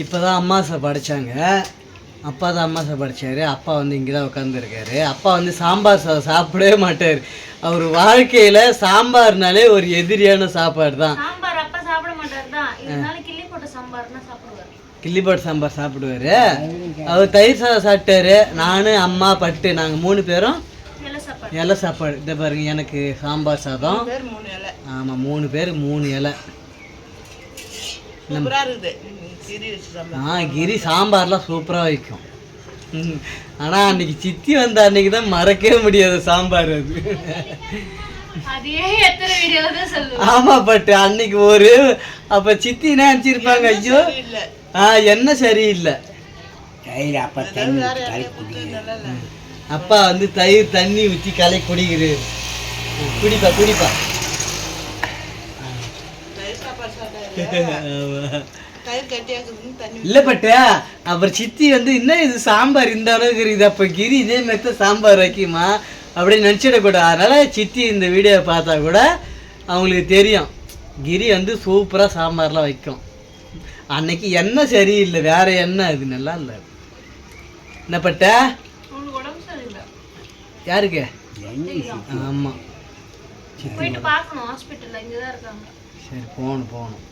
இப்போ தான் அம்மாசை படித்தாங்க. அப்பா தான் அம்மாசை படித்தார். அப்பா வந்து இங்கே தான் உட்காந்துருக்காரு. அப்பா வந்து சாம்பார் சாதம் சாப்பிடவே மாட்டார். அவர் வாழ்க்கையில் சாம்பார்னாலே ஒரு எதிரியான சாப்பாடு தான். கிள்ளி போட்ட சாம்பார் சாப்பிடுவார். அவர் தயிர் சாதம் சாப்பிட்டாரு. நான் அம்மா பட்டு நாங்கள் 3 பேரும் இலை சாப்பாடு. இதை பாருங்க, எனக்கு சாம்பார் சாதம். ஆமாம், 3 பேர் 3 இலை. கிரி சாம்பார்லாம் சூப்பராக வைக்கும். ஆனால் அன்னைக்கு சித்தி வந்த அன்னைக்கு தான் மறக்கவே முடியாது சாம்பார். அது ஆமா, பட் அன்னைக்கு ஒரு அப்ப சித்தி நினைச்சிருப்பாங்க, ஐயோ என்ன சரியில்லை. அப்பா வந்து தயிர் தண்ணி ஊற்றி கலை குடிக்கிறது. குடிப்பா குடிப்பா. இல்லை பட்டு அப்புறம் சித்தி வந்து இன்னும் இது சாம்பார் இந்த அளவுக்கு இருக்குது, அப்போ கிரி இதே மாதிரி சாம்பார் வைக்குமா அப்படின்னு நினச்சிடக்கூடாது. அதனால் சித்தி இந்த வீடியோவை பார்த்தா கூட அவங்களுக்கு தெரியும் கிரி வந்து சூப்பராக சாம்பார்லாம் வைக்கும். அன்னைக்கு என்ன சரியில்லை, வேற என்ன இது நல்லா இல்லை. என்ன பட்ட யாருக்கு? ஆமாம், சரி போகணும்.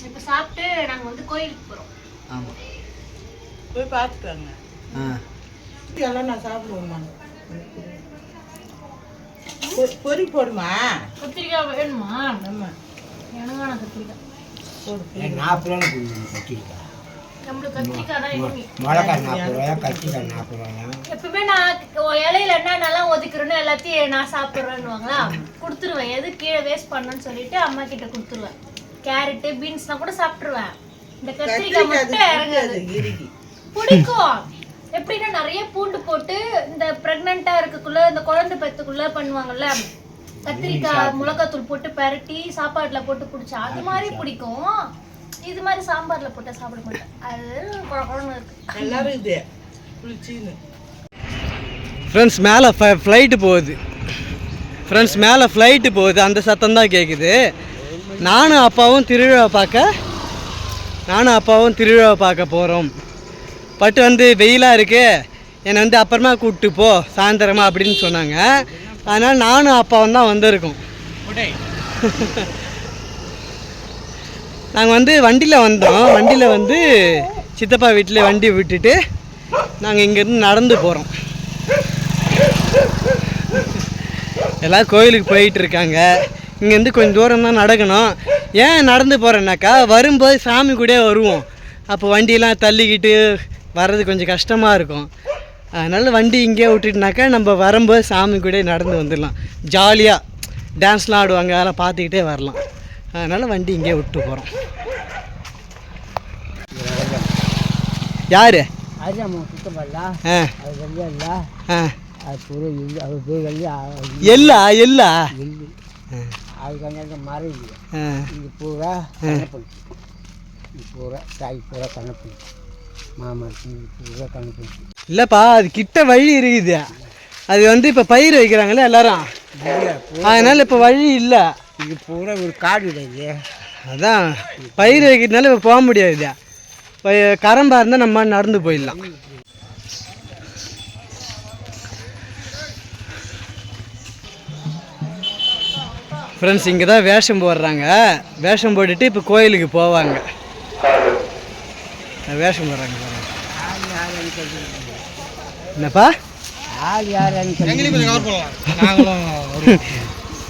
இப்போ சாப்பிட்டு நாங்கள் வந்து கோயிலுக்கு போகிறோம். ஆமாம், போய் பார்த்துட்டாங்க. இதெல்லாம் நான் சாப்பிடுவோம்மா. பொரி போடுமா? கத்திரிக்காய் வேணுமா? ஆமாம், எனக்கான கத்திரிக்காய் போடு. 40 ரூபா கத்திரிக்காய். நம்மளுக்கு கத்திரிக்காய் தான் மிளகாய் 40 ரூபாயா, கத்திரிக்காய் 40 ரூபாயா? எப்பவுமே நான் இலையில என்ன நல்லா ஒதுக்குறேன்னு எல்லாத்தையும் நான் சாப்பிட்றேன்னுவாங்களா, கொடுத்துருவேன். எது கீழே வேஸ்ட் பண்ணணும்னு சொல்லிட்டு அம்மா கிட்ட கொடுத்துருவேன். கேரட்டு பீன்ஸ்லாம் கூட சாப்பிட்டுருவேன். இந்த கத்திரிக்காய் மட்டும் இறங்காது. பிடிக்கும் எப்படின்னா நிறைய பூண்டு போட்டு இந்த பிரெக்னெண்டா இருக்கக்குள்ள இந்த குழந்தை பெத்துக்குள்ள பண்ணுவாங்கல்ல, கத்திரிக்காய் மிளகாத்தூள் போட்டு பெரட்டி சாப்பாடுல போட்டு குடிச்சா அது மாதிரி பிடிக்கும். இது மாதிரி சாம்பார்ல போட்டு சாப்பிட மாட்டேன். அது குழம்பு இருக்கு எல்லாரும் இது புளிச்சின்னு. ஃப்ரெண்ட்ஸ் மேலே ஃப்ளைட்டு போகுது. ஃப்ரெண்ட்ஸ் மேலே ஃப்ளைட்டு போகுது, அந்த சத்தம் தான் கேட்குது. நானும் அப்பாவும் திருவிழா பார்க்க போகிறோம். பட்டு வந்து வெயிலாக இருக்கு, என்னை வந்து அப்புறமா கூப்பிட்டு போ சாயந்தரமா அப்படின்னு சொன்னாங்க. அதனால் நானும் அப்பாவும் தான் வந்திருக்கோம். நாங்கள் வந்து வண்டியில் வந்தோம். வண்டியில் வந்து சித்தப்பா வீட்டில் வண்டி விட்டுட்டு நாங்கள் இங்கேருந்து நடந்து போகிறோம். எல்லாம் கோயிலுக்கு போயிட்டுருக்காங்க. இங்கேருந்து கொஞ்சம் தூரம் தான் நடக்கணும். ஏன் நடந்து போகிறேன்னாக்கா, வரும்போது சாமி கூட வருவோம். அப்போ வண்டியெல்லாம் தள்ளிக்கிட்டு வர்றது கொஞ்சம் கஷ்டமாக இருக்கும். அதனால் வண்டி இங்கே விட்டுட்டுனாக்கா நம்ம வரும்போது சாமி கூட நடந்து வந்துடலாம். ஜாலியாக டான்ஸ்லாம் ஆடுவாங்க, அதெல்லாம் பார்த்துக்கிட்டே வரலாம். அதனால் வண்டி இங்கே விட்டு போகிறோம். யார்? எல்லா எல்லா பூரா தாய் பூரா கணப்பு மாமா பூரா கணப்பு இல்லைப்பா, அது கிட்ட வழி இருக்குது. அது வந்து இப்போ பயிர் வைக்கிறாங்களே எல்லாரும், அதனால் இப்போ வழி இல்லை. இது பூரா ஒரு காடு கிடையாது. அதான் பயிர் வைக்கிறதுனால இப்போ போக முடியாது. கரம்பா இருந்தால் நம்ம நடந்து போயிடலாம். ஃப்ரெண்ட்ஸ் இங்கே தான் வேஷம் போடுறாங்க. வேஷம் போட்டுட்டு இப்போ கோயிலுக்கு போவாங்க. வேஷம் போடுறாங்க. என்னப்பா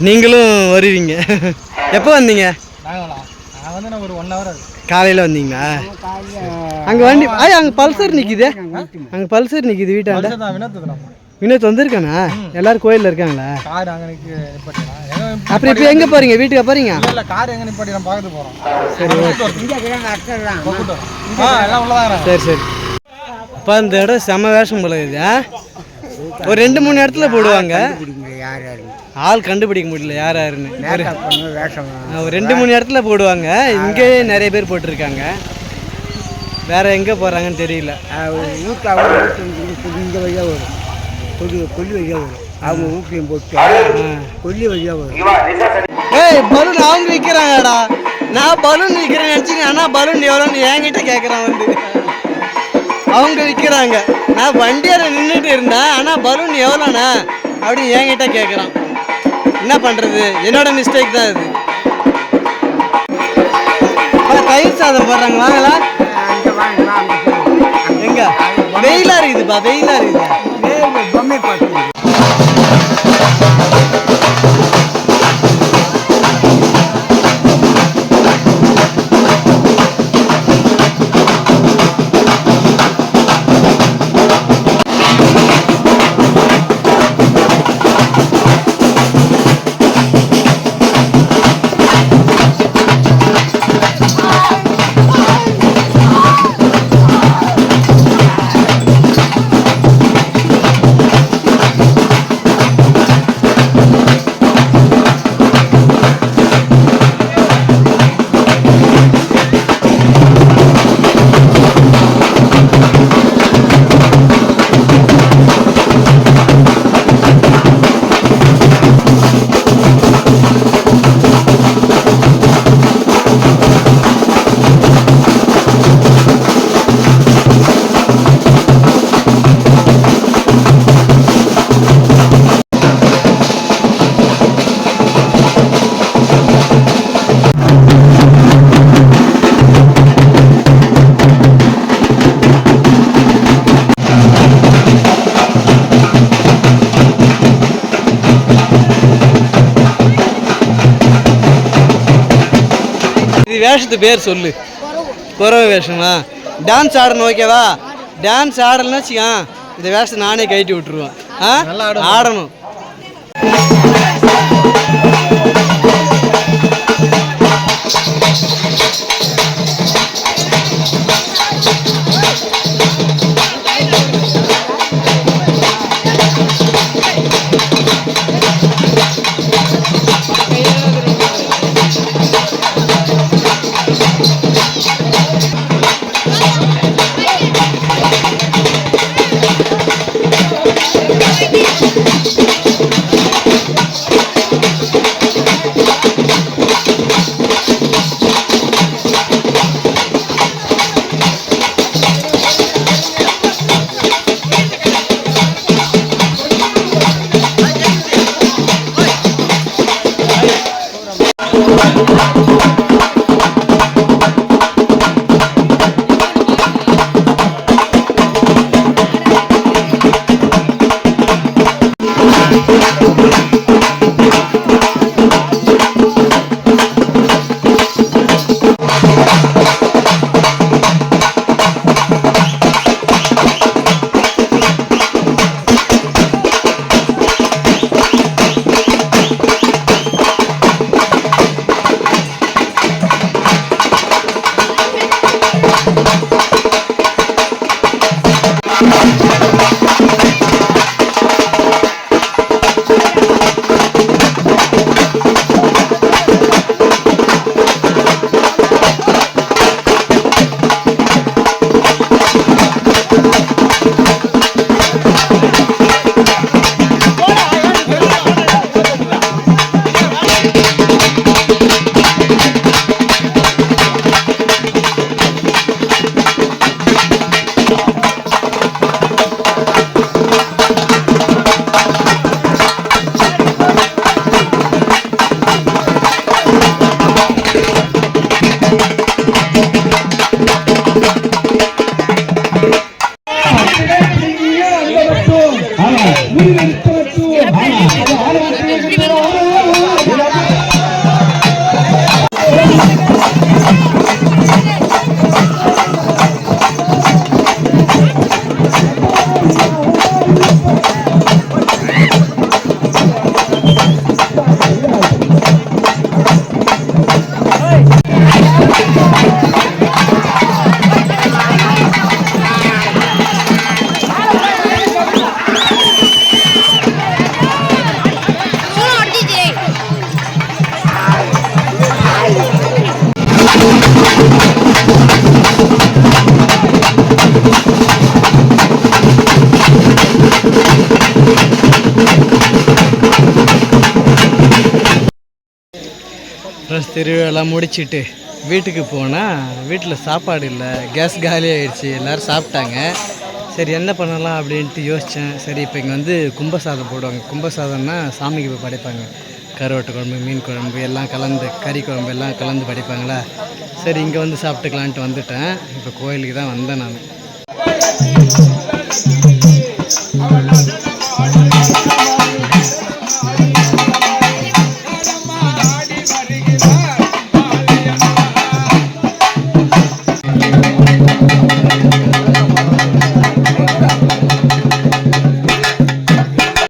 நீங்களும் வருவீங்க? எப்போ வந்தீங்க? காலையில் வந்தீங்களா? அங்கே வண்டி அங்கே பல்சர் நிற்கிது. அங்கே பல்சர் நிற்கிது வீட்டாண்ட. வினோத் வந்திருக்கானா? எல்லாரும் கோயிலில் இருக்காங்களா? அப்புறம் இப்போ எங்கே போகிறீங்க? வீட்டுக்கு போகிறீங்க? சரி சரி. இப்போ இந்த இடம் செம்ம வேஷம் போல இது. ஒரு 2-3 இடத்துல போடுவாங்க. ஆள் கண்டுபிடிக்க முடியல யார் யாருன்னு. ஒரு 2-3 இடத்துல போடுவாங்க. இங்கே நிறைய பேர் போட்டிருக்காங்க. வேற எங்கே போகிறாங்கன்னு தெரியல. கொல்லி வழியாக வரும். அவங்க ஊப்பியும் போட்டு கொல்லி வழியாக வரும். ஏய் பலூன் அவங்க விற்கிறாங்கடா. நான் பலூன் விற்கிறேன் நினச்சிங்க. ஆனால் பலூன் எவ்வளோன்னு என்கிட்ட கேட்குறான் வந்து. அவங்க விற்கிறாங்க. நான் வண்டியில் நின்றுட்டு இருந்தேன். ஆனால் பலூன் எவ்வளோண்ணா அப்படின்னு என்கிட்ட கேட்குறான். என்ன பண்ணுறது, என்னோட மிஸ்டேக் தான் இது. தயிர் சாதம் போடுறாங்க, வாங்கலாம். எங்க வெயிலாக இருக்குதுப்பா, வெயிலாக இருக்குது. பொம்மை பார்த்து வேஷத்து பேர் சொல்லு. குறவை வேஷமா? டான்ஸ் ஆடணும், ஓகேவா? டான்ஸ் ஆடலன்னு வச்சுக்கா இந்த வேஷத்தை நானே கட்டி விட்டுருவேன். ஆடணும். திருவிழாலாம் முடிச்சிட்டு வீட்டுக்கு போனால் வீட்டில் சாப்பாடு இல்லை, கேஸ் காலி ஆகிடுச்சு, எல்லோரும் சாப்பிட்டாங்க. சரி என்ன பண்ணலாம் அப்படின்ட்டு யோசித்தேன். சரி இப்போ இங்கே வந்து கும்பசாதம் போடுவாங்க. கும்பசாதம்னா சாமிக்கு போய் படைப்பாங்க. கருவாட்டு குழம்பு, மீன் குழம்பு எல்லாம் கலந்து, கறி குழம்பு எல்லாம் கலந்து படைப்பாங்களா. சரி இங்கே வந்து சாப்பிட்டுக்கலான்ட்டு வந்துட்டேன். இப்போ கோயிலுக்கு தான் வந்தேன் நான்.